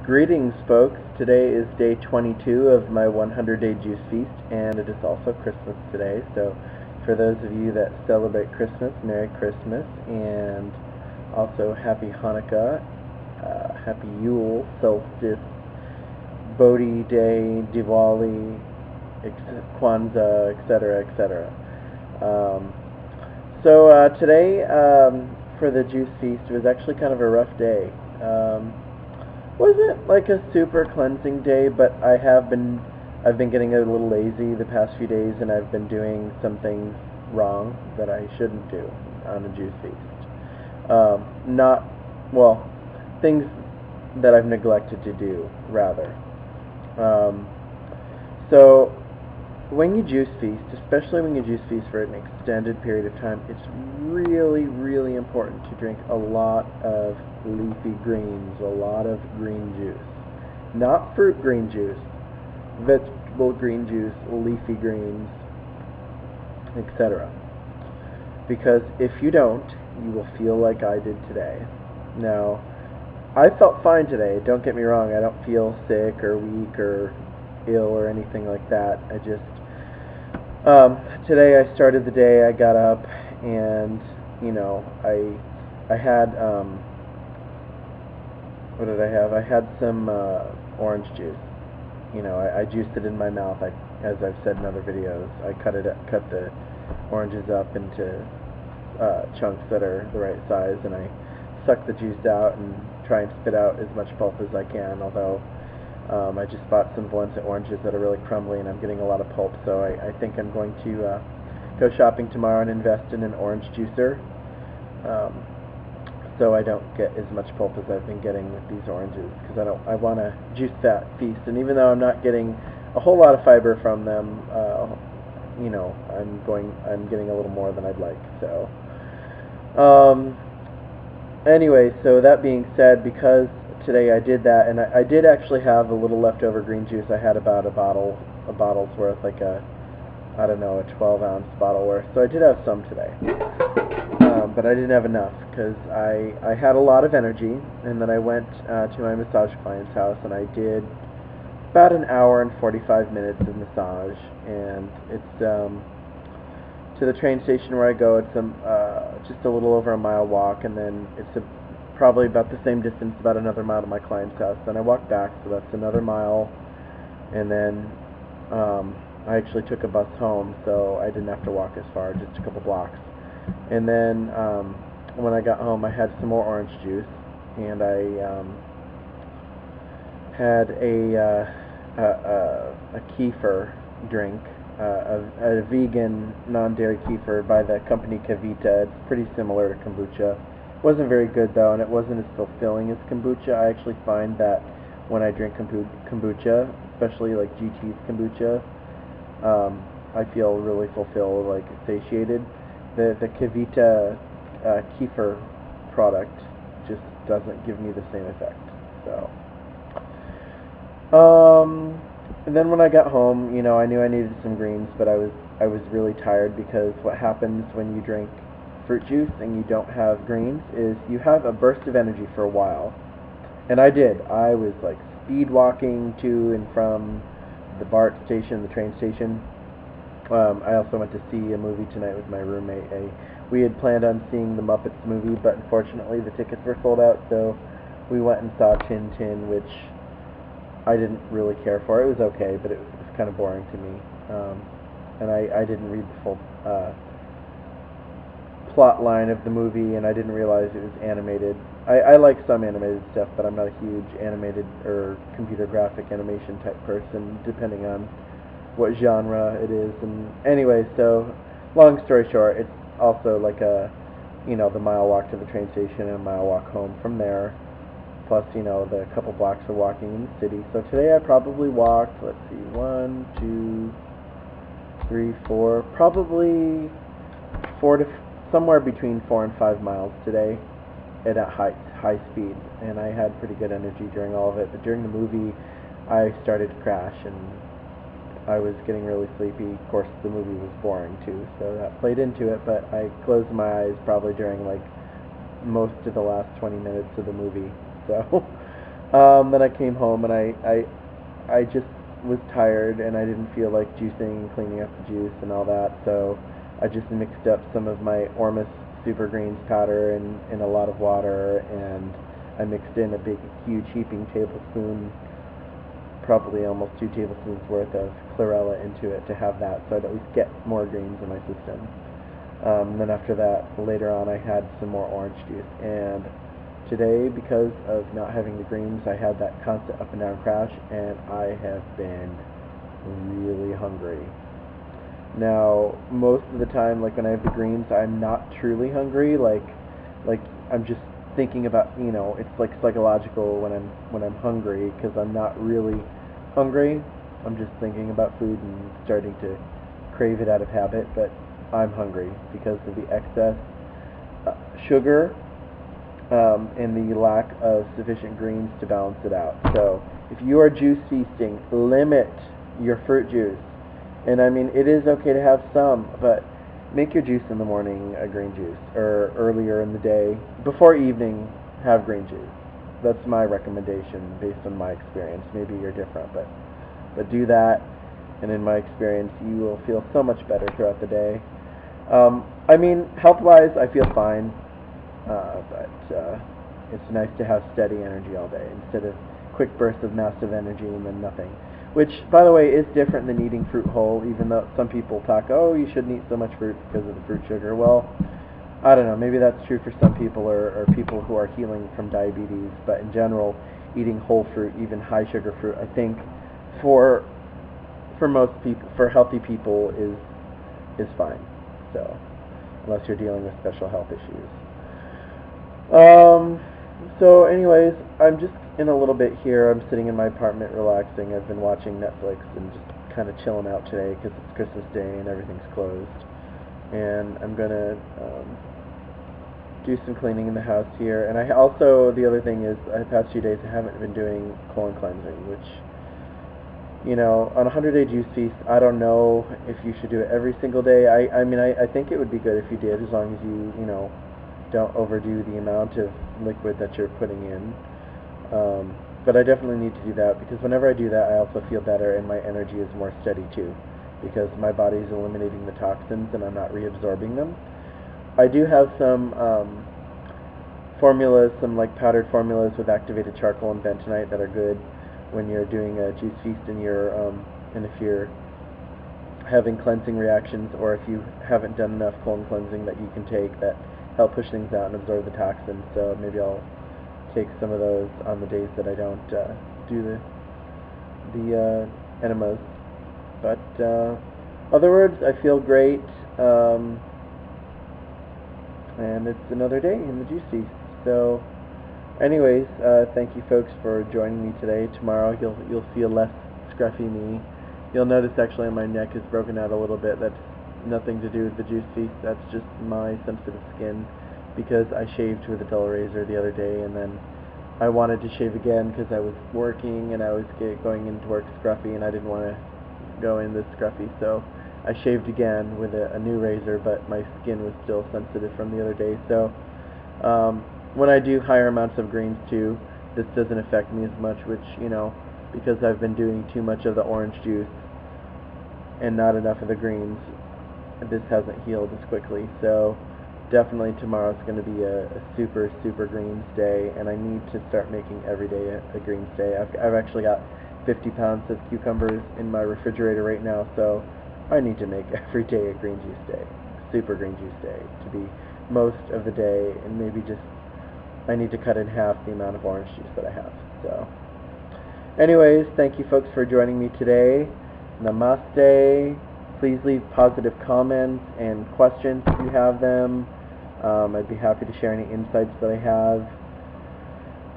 Greetings, folks. Today is day 22 of my 100-day juice feast, and it is also Christmas today. So for those of you that celebrate Christmas, Merry Christmas, and also Happy Hanukkah, Happy Yule, Solstice, Bodhi Day, Diwali, Kwanzaa, etc., etc. Today, for the juice feast, was actually kind of a rough day. Wasn't like a super cleansing day, but I've been getting a little lazy the past few days, and I've been doing some things wrong that I shouldn't do on a juice feast. Things that I've neglected to do, rather. So when you juice feast, especially when you juice feast for an extended period of time, it's really, really important to drink a lot of leafy greens, a lot of green juice. Not fruit green juice, vegetable green juice, leafy greens, etc. Because if you don't, you will feel like I did today. Now, I felt fine today, don't get me wrong. I don't feel sick or weak or ill or anything like that. I just today I started the day, I got up, and I had what did I have? I had some orange juice. I juiced it in my mouth. As I've said in other videos, I cut the oranges up into chunks that are the right size, and I suck the juice out and try and spit out as much pulp as I can, although I just bought some Valencia oranges that are really crumbly, and I'm getting a lot of pulp, so I think I'm going to go shopping tomorrow and invest in an orange juicer, so I don't get as much pulp as I've been getting with these oranges, because I want to juice that feast, and even though I'm not getting a whole lot of fiber from them, I'm getting a little more than I'd like, so. Anyway, so that being said, because today I did that, and I did actually have a little leftover green juice. I had about a bottle's worth, like a 12-ounce bottle worth. So I did have some today, but I didn't have enough because I had a lot of energy, and then I went to my massage client's house, and I did about an hour and 45 minutes of massage, and it's to the train station where I go. It's just a little over a mile walk, and then it's probably about the same distance, about another mile to my client's house. Then I walk back, so that's another mile, and then I actually took a bus home, so I didn't have to walk as far, just a couple blocks. And then when I got home, I had some more orange juice, and I had a kefir drink, a vegan non-dairy kefir by the company Kavita. It's pretty similar to kombucha. It wasn't very good though, and it wasn't as fulfilling as kombucha. I actually find that when I drink kombucha, especially like GT's kombucha, I feel really fulfilled, like satiated. The Kavita kefir product just doesn't give me the same effect. So, and then when I got home, I knew I needed some greens, but I was really tired, because what happens when you drink fruit juice and you don't have greens is you have a burst of energy for a while. And I did. I was like speed walking to and from the BART station, the train station. I also went to see a movie tonight with my roommate. We had planned on seeing the Muppets movie, but unfortunately the tickets were sold out, so we went and saw Tintin, which I didn't really care for. It was okay, but it was kind of boring to me. And I didn't read the full plot line of the movie, and I didn't realize it was animated. I like some animated stuff, but I'm not a huge animated or computer graphic animation type person, depending on what genre it is. And anyway, so long story short, it's also like the mile walk to the train station and a mile walk home from there, plus the couple blocks of walking in the city. So today I probably walked, let's see, 1, 2, 3, 4, probably somewhere between 4 and 5 miles today at a high speed, and I had pretty good energy during all of it. But during the movie, I started to crash, and I was getting really sleepy. Of course, the movie was boring too, so that played into it. But I closed my eyes probably during like most of the last 20 minutes of the movie. So Then I came home and I just was tired and I didn't feel like juicing and cleaning up the juice and all that, so I just mixed up some of my Ormus Super Greens powder in a lot of water, and I mixed in a big, huge heaping tablespoon, probably almost 2 tablespoons worth of chlorella into it to have that, so I'd at least get more greens in my system. Then after that, later on, I had some more orange juice, and today, because of not having the greens, I had that constant up and down crash, and I have been really hungry. Now, most of the time, like when I have the greens, I'm not truly hungry. Like I'm just thinking about, it's like psychological when I'm hungry, because I'm not really hungry. I'm just thinking about food and starting to crave it out of habit, but I'm hungry because of the excess sugar and the lack of sufficient greens to balance it out. So if you are juice feasting, limit your fruit juice. And I mean, it is okay to have some, but make your juice in the morning a green juice, or earlier in the day, before evening, have green juice. That's my recommendation based on my experience. Maybe you're different, but do that, and in my experience, you will feel so much better throughout the day. I mean, health-wise, I feel fine, but it's nice to have steady energy all day instead of quick bursts of massive energy and then nothing. Which, by the way, is different than eating fruit whole, even though some people talk, oh, you shouldn't eat so much fruit because of the fruit sugar. Well, I don't know, maybe that's true for some people, or people who are healing from diabetes, but in general, eating whole fruit, even high sugar fruit, I think for most people, for healthy people, is fine. So, unless you're dealing with special health issues. So anyways, I'm just in a little bit here. I'm sitting in my apartment relaxing. I've been watching Netflix and just kind of chilling out today because it's Christmas Day and everything's closed. And I'm going to do some cleaning in the house here. And I also, the other thing is, the past few days I haven't been doing colon cleansing, which, on a 100-day juice feast, I don't know if you should do it every single day. I mean, I think it would be good if you did, as long as you, don't overdo the amount of liquid that you're putting in. But I definitely need to do that, because whenever I do that, I also feel better and my energy is more steady too, because my body is eliminating the toxins and I'm not reabsorbing them. I do have some formulas, some like powdered formulas with activated charcoal and bentonite that are good when you're doing a juice feast and if you're having cleansing reactions, or if you haven't done enough colon cleansing that you can take that help push things out and absorb the toxins. So maybe I'll take some of those on the days that I don't do the enemas. But other words, I feel great, and it's another day in the juice feast. So anyways, thank you folks for joining me today. Tomorrow you'll feel less scruffy me. You'll notice actually my neck is broken out a little bit. That's nothing to do with the juice feast. That's just my sensitive skin, because I shaved with a dull razor the other day, and then I wanted to shave again because I was working and I was going into work scruffy, and I didn't want to go in this scruffy, so I shaved again with a new razor, but my skin was still sensitive from the other day. So when I do higher amounts of greens too, this doesn't affect me as much, which, because I've been doing too much of the orange juice and not enough of the greens, this hasn't healed as quickly. So definitely tomorrow's going to be a super, super greens day, and I need to start making every day a greens day. I've actually got 50 pounds of cucumbers in my refrigerator right now, so I need to make every day a green juice day, super green juice day, to be most of the day, and maybe just, I need to cut in half the amount of orange juice that I have. So anyways, thank you folks for joining me today. Namaste. Please leave positive comments and questions if you have them. I'd be happy to share any insights that I have.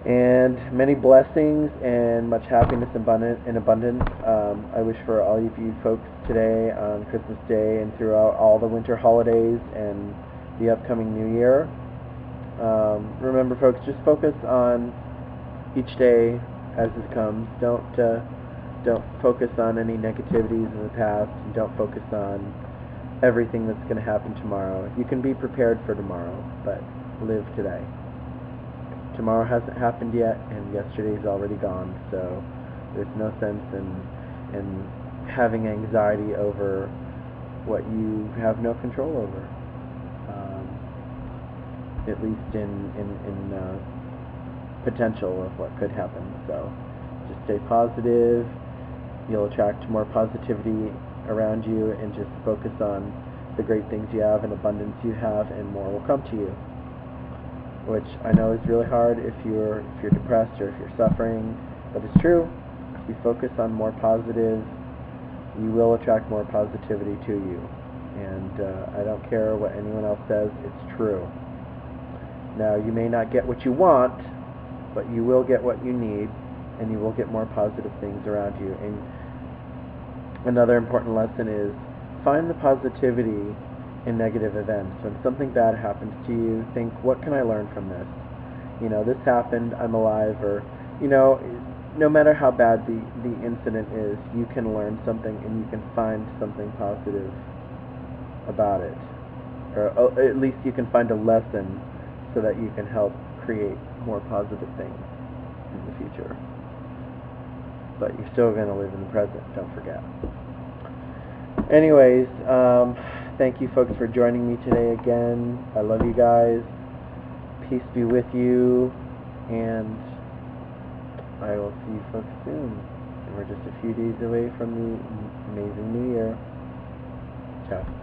And many blessings and much happiness in abundance. I wish for all of you folks today on Christmas Day and throughout all the winter holidays and the upcoming New Year. Remember, folks, just focus on each day as it comes. Don't focus on any negativities in the past, and don't focus on everything that's going to happen tomorrow. You can be prepared for tomorrow, but live today. tomorrow hasn't happened yet, and yesterday's already gone, so there's no sense in having anxiety over what you have no control over, at least in potential of what could happen. So just stay positive. You'll attract more positivity around you, and just focus on the great things you have and abundance you have, and more will come to you, which I know is really hard if you're depressed or if you're suffering, but it's true. If you focus on more positive, you will attract more positivity to you, and I don't care what anyone else says, it's true. Now, you may not get what you want, but you will get what you need, and you will get more positive things around you. And another important lesson is find the positivity in negative events. When something bad happens to you, think, what can I learn from this? This happened, I'm alive, or, no matter how bad the incident is, you can learn something, and you can find something positive about it. Or at least you can find a lesson so that you can help create more positive things in the future. But you're still going to live in the present, don't forget. Anyways, thank you folks for joining me today again. I love you guys. Peace be with you, and I will see you folks soon. And we're just a few days away from the amazing New Year. Ciao.